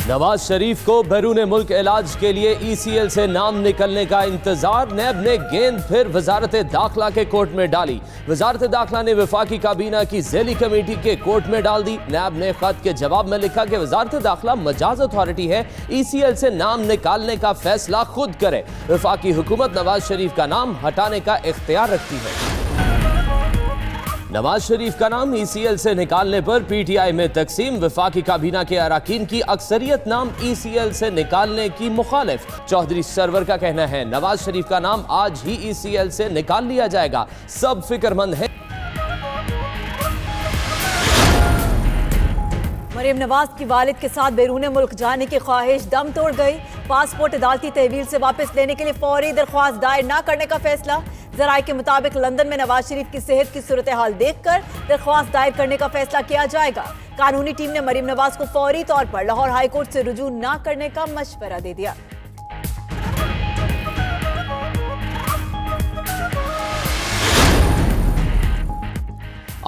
نواز شریف کو بیرون ملک علاج کے لیے ECL سے نام نکلنے کا انتظار. نیب نے گیند پھر وزارت داخلہ کے کورٹ میں ڈالی. وزارت داخلہ نے وفاقی کابینہ کی ذیلی کمیٹی کے کورٹ میں ڈال دی. نیب نے خط کے جواب میں لکھا کہ وزارت داخلہ مجاز اتھارٹی ہے, ECL سے نام نکالنے کا فیصلہ خود کرے. وفاقی حکومت نواز شریف کا نام ہٹانے کا اختیار رکھتی ہے. نواز شریف کا نام ECL سے نکالنے پر PTI میں تقسیم. وفاقی کابینہ کے اراکین کی اکثریت نام ECL سے نکالنے کی مخالف. چودھری سرور کا کہنا ہے نواز شریف کا نام آج ہی ECL سے نکال لیا جائے گا. سب فکر مند ہیں. مریم نواز کی والد کے ساتھ بیرون ملک جانے کی خواہش دم توڑ گئی. پاسپورٹ عدالتی تحویل سے واپس لینے کے لیے فوری درخواست دائر نہ کرنے کا فیصلہ. ذرائع کے مطابق لندن میں نواز شریف کی صحت کی صورتحال دیکھ کر درخواست دائر کرنے کا فیصلہ کیا جائے گا. قانونی ٹیم نے مریم نواز کو فوری طور پر لاہور ہائی کورٹ سے رجوع نہ کرنے کا مشورہ دے دیا.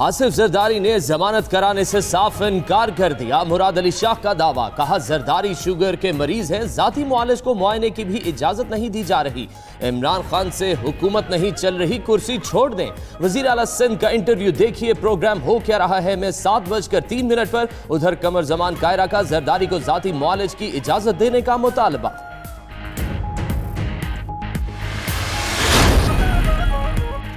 آصف زرداری نے ضمانت کرانے سے صاف انکار کر دیا. مراد علی شاہ کا دعویٰ, کہا زرداری شوگر کے مریض ہیں, ذاتی معالج کو معائنے کی بھی اجازت نہیں دی جا رہی. عمران خان سے حکومت نہیں چل رہی, کرسی چھوڑ دیں. وزیر اعلیٰ سندھ کا انٹرویو دیکھیے, پروگرام ہو کیا رہا ہے میں 7:03 پر. ادھر قمر زمان کائرہ کا زرداری کو ذاتی معالج کی اجازت دینے کا مطالبہ.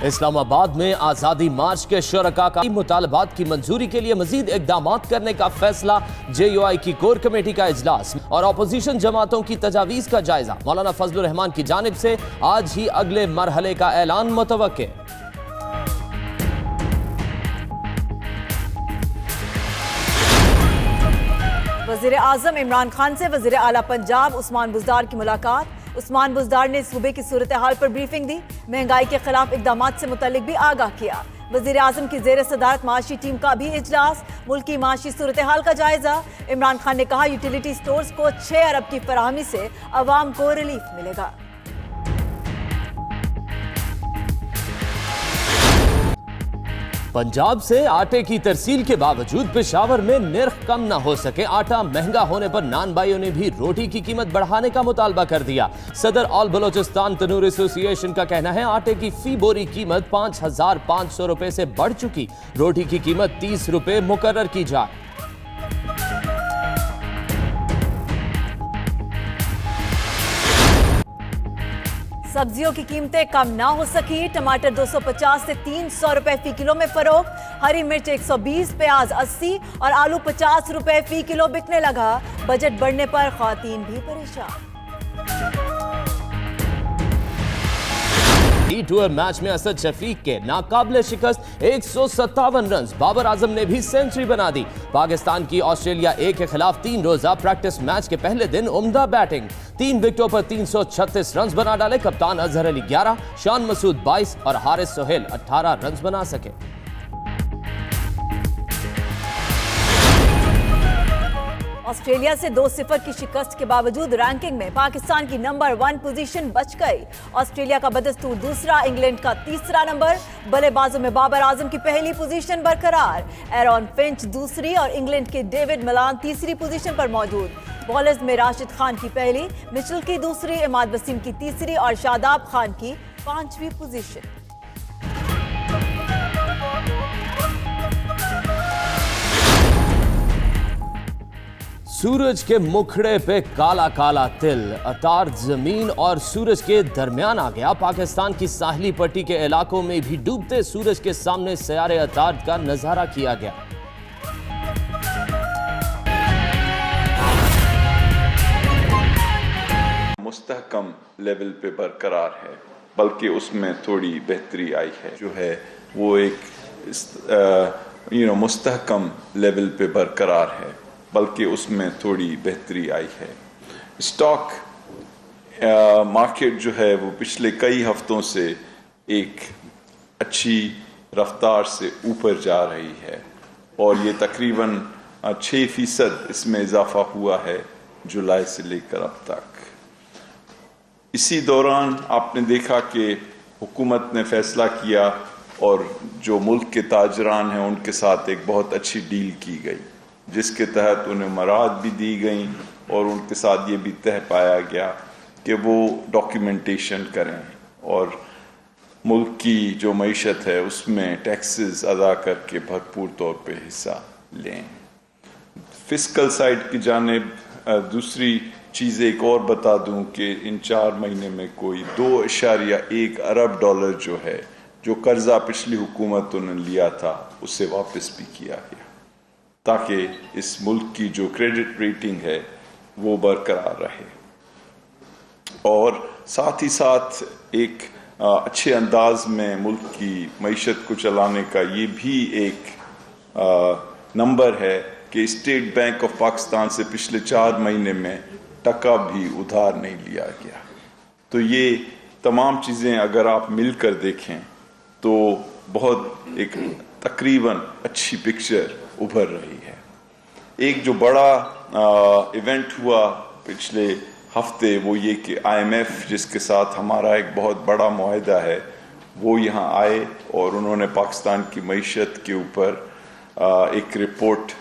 اسلام آباد میں آزادی مارچ کے شرکاء کا مطالبات کی منظوری کے لیے مزید اقدامات کرنے کا فیصلہ. JUI کی کور کمیٹی کا اجلاس اور اپوزیشن جماعتوں کی تجاویز کا جائزہ. مولانا فضل الرحمان کی جانب سے آج ہی اگلے مرحلے کا اعلان متوقع. وزیر اعظم عمران خان سے وزیر اعلیٰ پنجاب عثمان بزدار کی ملاقات. عثمان بزدار نے صوبے کی صورتحال پر بریفنگ دی. مہنگائی کے خلاف اقدامات سے متعلق بھی آگاہ کیا. وزیر اعظم کی زیر صدارت معاشی ٹیم کا بھی اجلاس. ملکی معاشی صورتحال کا جائزہ. عمران خان نے کہا یوٹیلیٹی سٹورز کو 6 ارب کی فراہمی سے عوام کو ریلیف ملے گا. پنجاب سے آٹے کی ترسیل کے باوجود پشاور میں نرخ کم نہ ہو سکے. آٹا مہنگا ہونے پر نان بھائیوں نے بھی روٹی کی قیمت بڑھانے کا مطالبہ کر دیا. صدر آل بلوچستان تنور ایسوسی ایشن کا کہنا ہے آٹے کی فی بوری قیمت 5,500 روپے سے بڑھ چکی. روٹی کی قیمت 30 روپے مقرر کی جائے. سبزیوں کی قیمتیں کم نہ ہو سکی. ٹماٹر 250 سے 300 روپے فی کلو میں فروخت. ہری مرچ 120, پیاز 80 اور آلو 50 روپے فی کلو بکنے لگا. بجٹ بڑھنے پر خواتین بھی پریشان. ٹور میچ میں اسد شفیق کے ناقابل شکست 157 رنز. بابر اعظم نے بھی سینچری بنا دی. پاکستان کی آسٹریلیا A کے خلاف 3 روزہ پریکٹس میچ کے پہلے دن عمدہ بیٹنگ. 3 وکٹوں پر 336 رنز بنا ڈالے. کپتان اظہر علی 11, شان مسعود 22 اور حارث سہیل 18 رنز بنا سکے. آسٹریلیا سے 2-0 کی شکست کے باوجود رینکنگ میں پاکستان کی نمبر 1 پوزیشن بچ گئی. آسٹریلیا کا بدستور دوسرا, انگلینڈ کا تیسرا نمبر. بلے بازوں میں بابر اعظم کی پہلی پوزیشن برقرار. ایرون فنچ دوسری اور انگلینڈ کے ڈیوڈ ملان تیسری پوزیشن پر موجود. بالرز میں راشد خان کی پہلی, مچل کی دوسری, عماد وسیم کی تیسری اور شاداب خان کی 5ویں پوزیشن. سورج کے مکھڑے پہ کالا کالا تل. عطارد زمین اور سورج کے درمیان آ گیا. پاکستان کی ساحلی پٹی کے علاقوں میں بھی ڈوبتے سورج کے سامنے سیارے عطارد کا نظارہ کیا گیا. مستحکم لیول پہ برقرار ہے, بلکہ اس میں تھوڑی بہتری آئی ہے. جو ہے وہ ایک مستحکم لیول پہ برقرار ہے, بلکہ اس میں تھوڑی بہتری آئی ہے. اسٹاک مارکیٹ جو ہے وہ پچھلے کئی ہفتوں سے ایک اچھی رفتار سے اوپر جا رہی ہے, اور یہ تقریباً 6% اس میں اضافہ ہوا ہے جولائی سے لے کر اب تک. اسی دوران آپ نے دیکھا کہ حکومت نے فیصلہ کیا اور جو ملک کے تاجران ہیں ان کے ساتھ ایک بہت اچھی ڈیل کی گئی. جس کے تحت انہیں مراد بھی دی گئیں اور ان کے ساتھ یہ بھی طے پایا گیا کہ وہ ڈاکیومنٹیشن کریں اور ملک کی جو معیشت ہے اس میں ٹیکسز ادا کر کے بھرپور طور پہ حصہ لیں. فسکل سائڈ کی جانب دوسری چیز ایک اور بتا دوں کہ ان 4 مہینے میں کوئی $2.1 ارب جو ہے جو قرضہ پچھلی حکومتوں نے لیا تھا اسے واپس بھی کیا گیا تاکہ اس ملک کی جو کریڈٹ ریٹنگ ہے وہ برقرار رہے. اور ساتھ ہی ساتھ ایک اچھے انداز میں ملک کی معیشت کو چلانے کا یہ بھی ایک نمبر ہے کہ اسٹیٹ بینک آف پاکستان سے پچھلے 4 مہینے میں ٹکا بھی ادھار نہیں لیا گیا. تو یہ تمام چیزیں اگر آپ مل کر دیکھیں تو بہت ایک تقریباً اچھی پکچر ابھر رہی ہے. ایک جو بڑا ایونٹ ہوا پچھلے ہفتے وہ یہ کہ IMF جس کے ساتھ ہمارا ایک بہت بڑا معاہدہ ہے وہ یہاں آئے اور انہوں نے پاکستان کی معیشت کے اوپر ایک رپورٹ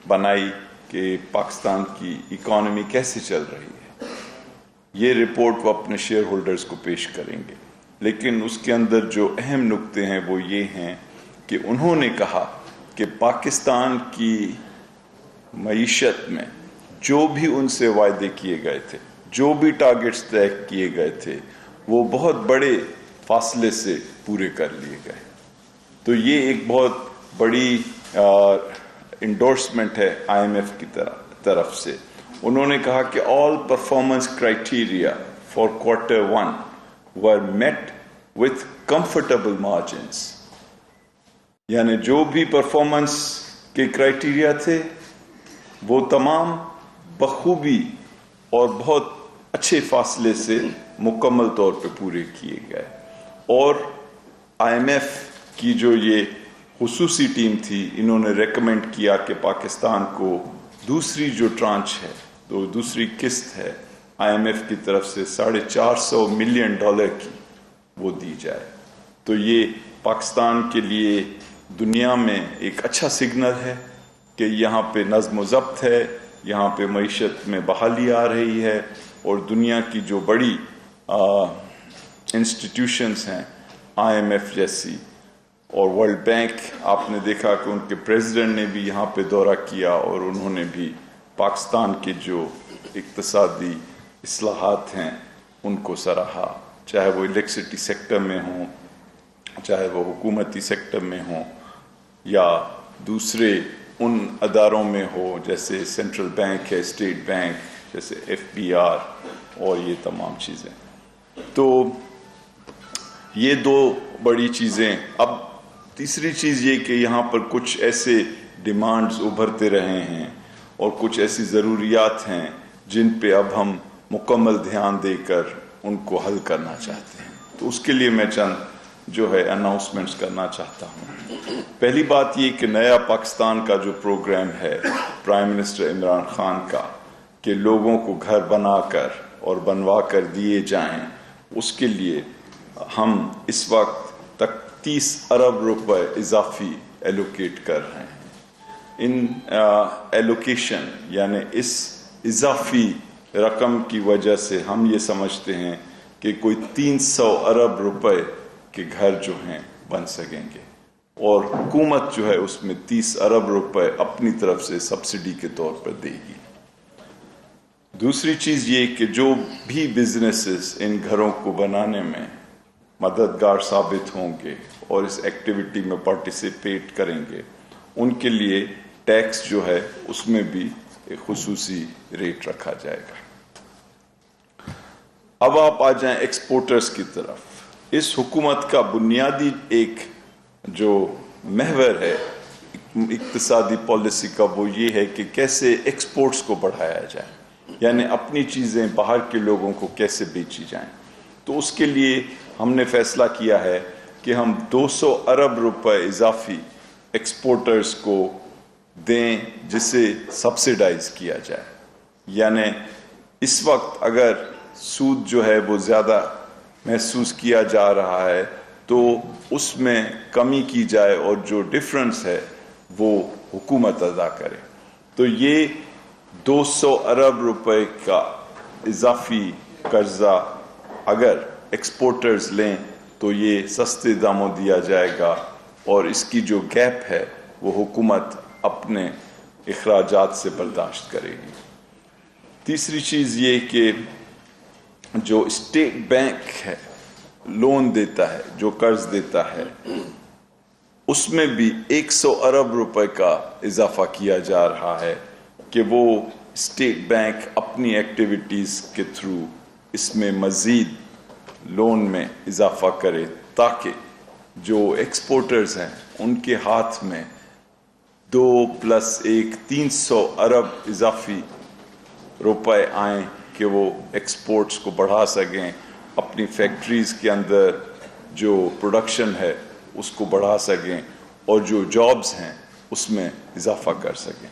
بنائی کہ پاکستان کی اکانومی کیسے چل رہی ہے. یہ رپورٹ وہ اپنے شیئر ہولڈرز کو پیش کریں گے لیکن اس کے اندر جو اہم نکتے ہیں وہ یہ ہیں کہ انہوں نے کہا کہ پاکستان کی معیشت میں جو بھی ان سے وعدے کیے گئے تھے جو بھی ٹارگٹس طے کیے گئے تھے وہ بہت بڑے فاصلے سے پورے کر لیے گئے. تو یہ ایک بہت بڑی انڈورسمنٹ ہے IMF کی طرف سے. انہوں نے کہا کہ all performance criteria for Q1 were met with comfortable margins. یعنی جو بھی پرفارمنس کے کرائٹیریا تھے وہ تمام بخوبی اور بہت اچھے فاصلے سے مکمل طور پہ پورے کیے گئے. اور IMF کی جو یہ خصوصی ٹیم تھی انہوں نے ریکمینڈ کیا کہ پاکستان کو دوسری جو ٹرانچ ہے تو دوسری قسط ہے IMF کی طرف سے $450 ملین کی وہ دی جائے. تو یہ پاکستان کے لیے دنیا میں ایک اچھا سگنل ہے کہ یہاں پہ نظم و ضبط ہے, یہاں پہ معیشت میں بحالی آ رہی ہے اور دنیا کی جو بڑی انسٹیٹیوشنز ہیں IMF جیسی اور ورلڈ بینک, آپ نے دیکھا کہ ان کے پریزیڈنٹ نے بھی یہاں پہ دورہ کیا اور انہوں نے بھی پاکستان کے جو اقتصادی اصلاحات ہیں ان کو سراہا, چاہے وہ الیکٹرسٹی سیکٹر میں ہوں, چاہے وہ حکومتی سیکٹر میں ہوں یا دوسرے ان اداروں میں ہو جیسے سینٹرل بینک ہے, اسٹیٹ بینک جیسے FBR اور یہ تمام چیزیں. تو یہ 2 بڑی چیزیں. اب تیسری چیز یہ کہ یہاں پر کچھ ایسے ڈیمانڈز ابھرتے رہے ہیں اور کچھ ایسی ضروریات ہیں جن پہ اب ہم مکمل دھیان دے کر ان کو حل کرنا چاہتے ہیں. تو اس کے لیے میں چند جو ہے اناؤنسمنٹس کرنا چاہتا ہوں. پہلی بات یہ کہ نیا پاکستان کا جو پروگرام ہے پرائم منسٹر عمران خان کا کہ لوگوں کو گھر بنا کر اور بنوا کر دیے جائیں, اس کے لیے ہم اس وقت تک 30 ارب روپے اضافی ایلوکیٹ کر رہے ہیں. ان ایلوکیشن یعنی اس اضافی رقم کی وجہ سے ہم یہ سمجھتے ہیں کہ کوئی 300 ارب روپے کے گھر جو ہیں بن سکیں گے اور حکومت جو ہے اس میں 30 ارب روپے اپنی طرف سے سبسڈی کے طور پر دے گی. دوسری چیز یہ کہ جو بھی بزنسز ان گھروں کو بنانے میں مددگار ثابت ہوں گے اور اس ایکٹیویٹی میں پارٹیسپیٹ کریں گے ان کے لیے ٹیکس جو ہے اس میں بھی ایک خصوصی ریٹ رکھا جائے گا. اب آپ آ جائیں ایکسپورٹرز کی طرف. اس حکومت کا بنیادی ایک جو محور ہے اقتصادی پالیسی کا وہ یہ ہے کہ کیسے ایکسپورٹس کو بڑھایا جائے, یعنی اپنی چیزیں باہر کے لوگوں کو کیسے بیچی جائیں. تو اس کے لیے ہم نے فیصلہ کیا ہے کہ ہم 200 ارب روپے اضافی ایکسپورٹرز کو دیں جسے سبسیڈائز کیا جائے. یعنی اس وقت اگر سود جو ہے وہ زیادہ محسوس کیا جا رہا ہے تو اس میں کمی کی جائے اور جو ڈفرنس ہے وہ حکومت ادا کرے. تو یہ 200 ارب روپے کا اضافی قرضہ اگر ایکسپورٹرز لیں تو یہ سستے داموں دیا جائے گا اور اس کی جو گیپ ہے وہ حکومت اپنے اخراجات سے برداشت کرے گی۔ تیسری چیز یہ کہ جو اسٹیٹ بینک ہے لون دیتا ہے، جو قرض دیتا ہے، اس میں بھی 100 ارب روپے کا اضافہ کیا جا رہا ہے کہ وہ اسٹیٹ بینک اپنی ایکٹیویٹیز کے تھرو اس میں مزید لون میں اضافہ کرے تاکہ جو ایکسپورٹرز ہیں ان کے ہاتھ میں 2+1 300 ارب اضافی روپے آئیں کہ وہ ایکسپورٹس کو بڑھا سکیں، اپنی فیکٹریز کے اندر جو پروڈکشن ہے اس کو بڑھا سکیں اور جو جابز ہیں اس میں اضافہ کر سکیں۔